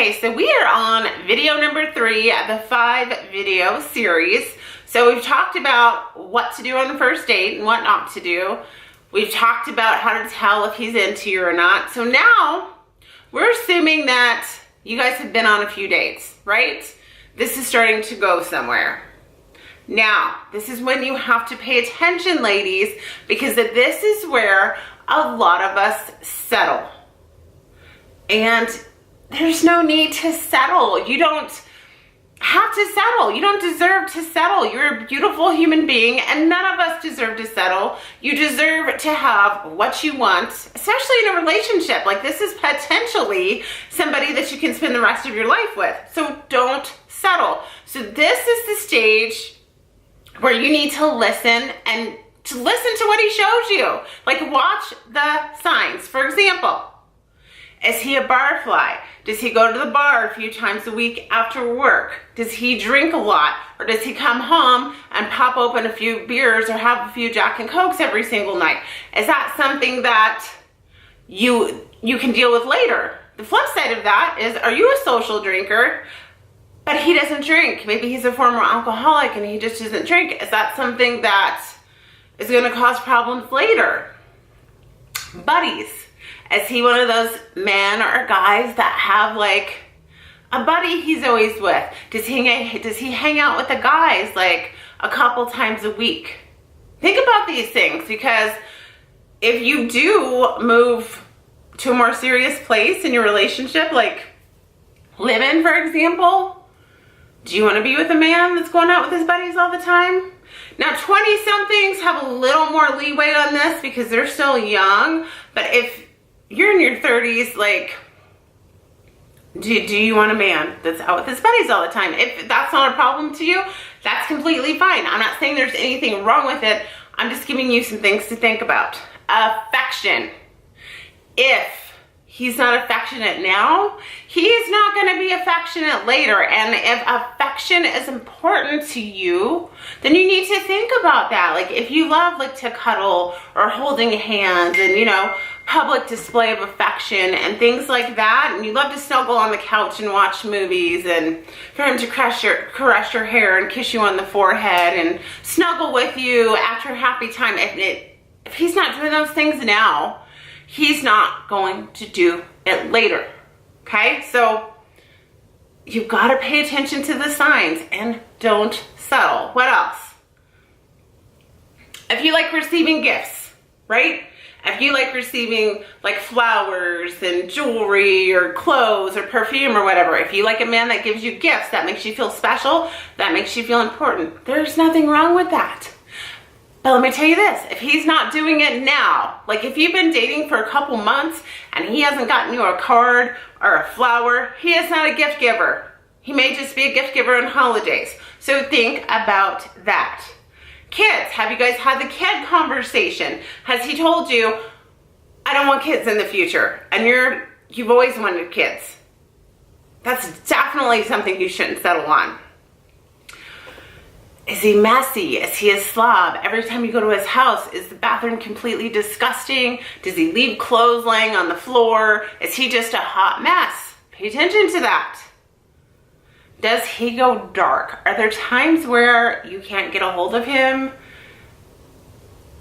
Okay, so we are on video number 3 of the 5 video series. So we've talked about what to do on the first date and what not to do. We've talked about how to tell if he's into you or not. So now we're assuming that you guys have been on a few dates, right? This is starting to go somewhere. Now, this is when you have to pay attention, ladies, because this is where a lot of us settle. And there's no need to settle. You don't have to settle. You don't deserve to settle. You're a beautiful human being, and none of us deserve to settle. You deserve to have what you want, especially in a relationship. Like, this is potentially somebody that you can spend the rest of your life with. So don't settle. So this is the stage where you need to listen and to listen to what he shows you. Like, watch the signs. For example, is he a bar fly? Does he go to the bar a few times a week after work? Does he drink a lot? Or does he come home and pop open a few beers or have a few Jack and Cokes every single night? Is that something that you can deal with later? The flip side of that is, are you a social drinker, but he doesn't drink? Maybe he's a former alcoholic and he just doesn't drink. Is that something that is going to cause problems later? Buddies. Is he one of those men or guys that have like a buddy he's always with? Does he hang out with the guys like a couple times a week? Think about these things, because if you do move to a more serious place in your relationship, like live-in, for example, do you want to be with a man that's going out with his buddies all the time? Now, 20-somethings have a little more leeway on this because they're still young, but if you're in your 30s, like, do you want a man that's out with his buddies all the time? If that's not a problem to you, that's completely fine. I'm not saying there's anything wrong with it. I'm just giving you some things to think about. Affection. If he's not affectionate now, he is not going to be affectionate later. And if affection is important to you, then you need to think about that. Like, if you love like to cuddle or holding hands and, you know, public display of affection and things like that, and you love to snuggle on the couch and watch movies, and for him to caress your hair and kiss you on the forehead and snuggle with you after a happy time, if he's not doing those things now, he's not going to do it later. Okay? So you've got to pay attention to the signs and don't settle. What else? If you like receiving gifts, right? If you like receiving like flowers and jewelry or clothes or perfume or whatever, if you like a man that gives you gifts, that makes you feel special, that makes you feel important, there's nothing wrong with that. But let me tell you this, if he's not doing it now, like if you've been dating for a couple months and he hasn't gotten you a card or a flower, he is not a gift giver. He may just be a gift giver on holidays. So think about that. Kids, have you guys had the kid conversation? Has he told you, I don't want kids in the future, and you've always wanted kids? That's definitely something you shouldn't settle on. Is he messy? Is he a slob? Every time you go to his house, is the bathroom completely disgusting? Does he leave clothes laying on the floor? Is he just a hot mess? Pay attention to that. Does he go dark? Are there times where you can't get a hold of him?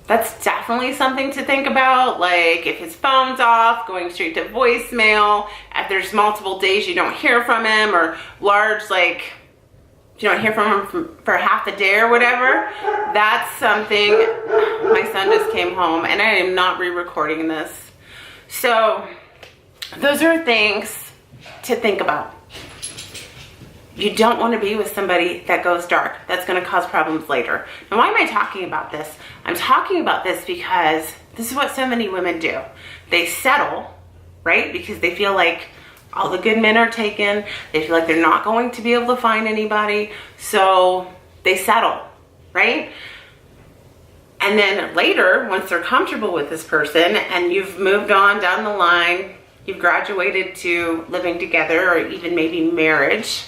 That's definitely something to think about. Like if his phone's off, going straight to voicemail, if there's multiple days you don't hear from him, or large, like, you don't hear from him for half a day or whatever, that's something. My son just came home and I am not re-recording this. So those are things to think about. You don't want to be with somebody that goes dark. That's going to cause problems later. Now, why am I talking about this? I'm talking about this because this is what so many women do. They settle, right? Because they feel like all the good men are taken. They feel like they're not going to be able to find anybody. So they settle, right? And then later, once they're comfortable with this person and you've moved on down the line, you've graduated to living together or even maybe marriage,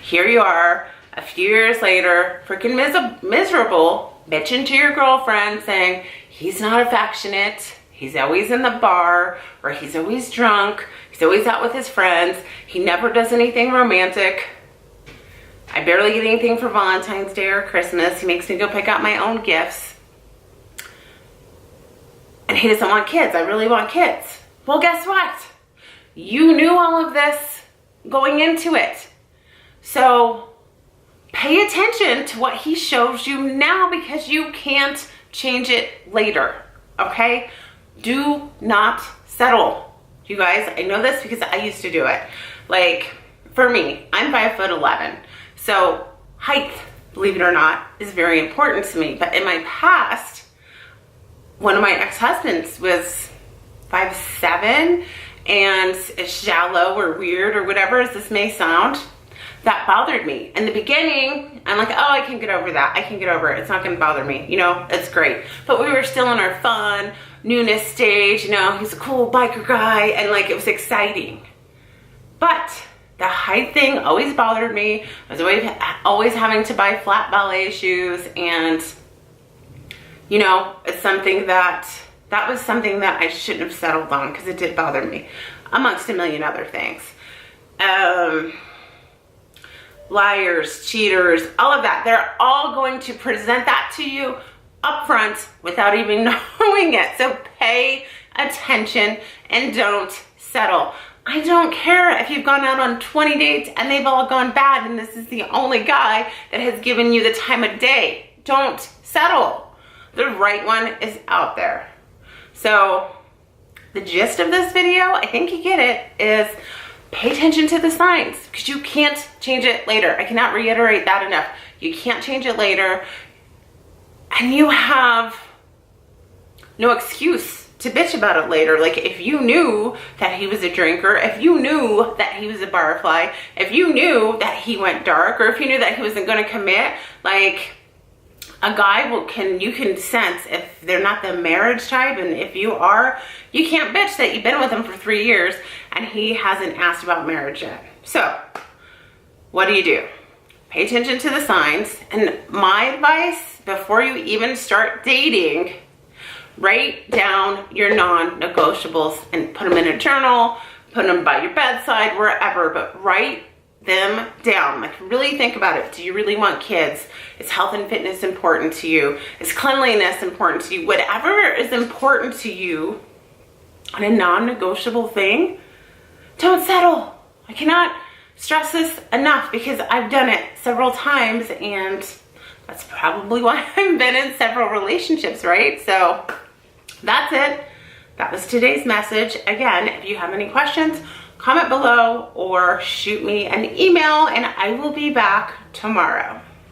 here you are a few years later, freaking miserable, bitching to your girlfriend saying, he's not affectionate, he's always in the bar, or he's always drunk, He's always out with his friends. He never does anything romantic. I barely get anything for Valentine's Day or Christmas. He makes me go pick out my own gifts. And he doesn't want kids. I really want kids. Well, guess what? You knew all of this going into it. So pay attention to what he shows you now, because you can't change it later, okay? Do not settle. You guys, I know this because I used to do it. Like, for me, I'm 5'11". So height, believe it or not, is very important to me. But in my past, one of my ex-husbands was 5'7", and shallow or weird or whatever as this may sound, that bothered me. In the beginning, I'm like, oh, I can get over that. I can get over it. It's not gonna bother me. You know, it's great. But we were still in our fun, newness stage. You know, he's a cool biker guy, and like, it was exciting. But the height thing always bothered me. I was always having to buy flat ballet shoes, and you know, it's something that was something that I shouldn't have settled on, because it did bother me, amongst a million other things. Liars, cheaters, all of that. They're all going to present that to you up front without even knowing it. So pay attention and don't settle. I don't care if you've gone out on 20 dates and they've all gone bad and this is the only guy that has given you the time of day. Don't settle. The right one is out there. So the gist of this video, I think you get it, is pay attention to the signs, because you can't change it later. I cannot reiterate that enough. You can't change it later, and you have no excuse to bitch about it later. Like, if you knew that he was a drinker, if you knew that he was a barfly, if you knew that he went dark, or if you knew that he wasn't going to commit, like, a guy you can sense if they're not the marriage type, and if you are, you can't bitch that you've been with him for 3 years and he hasn't asked about marriage yet. So what do? Pay attention to the signs. And my advice, before you even start dating, write down your non-negotiables and put them in a journal, put them by your bedside, wherever, but write them down. Like, really think about it. Do you really want kids? Is health and fitness important to you? Is cleanliness important to you? Whatever is important to you on a non-negotiable thing, don't settle. I cannot stress this enough, because I've done it several times, and that's probably why I've been in several relationships, right? So that's it. That was today's message. Again, if you have any questions, comment below or shoot me an email, and I will be back tomorrow.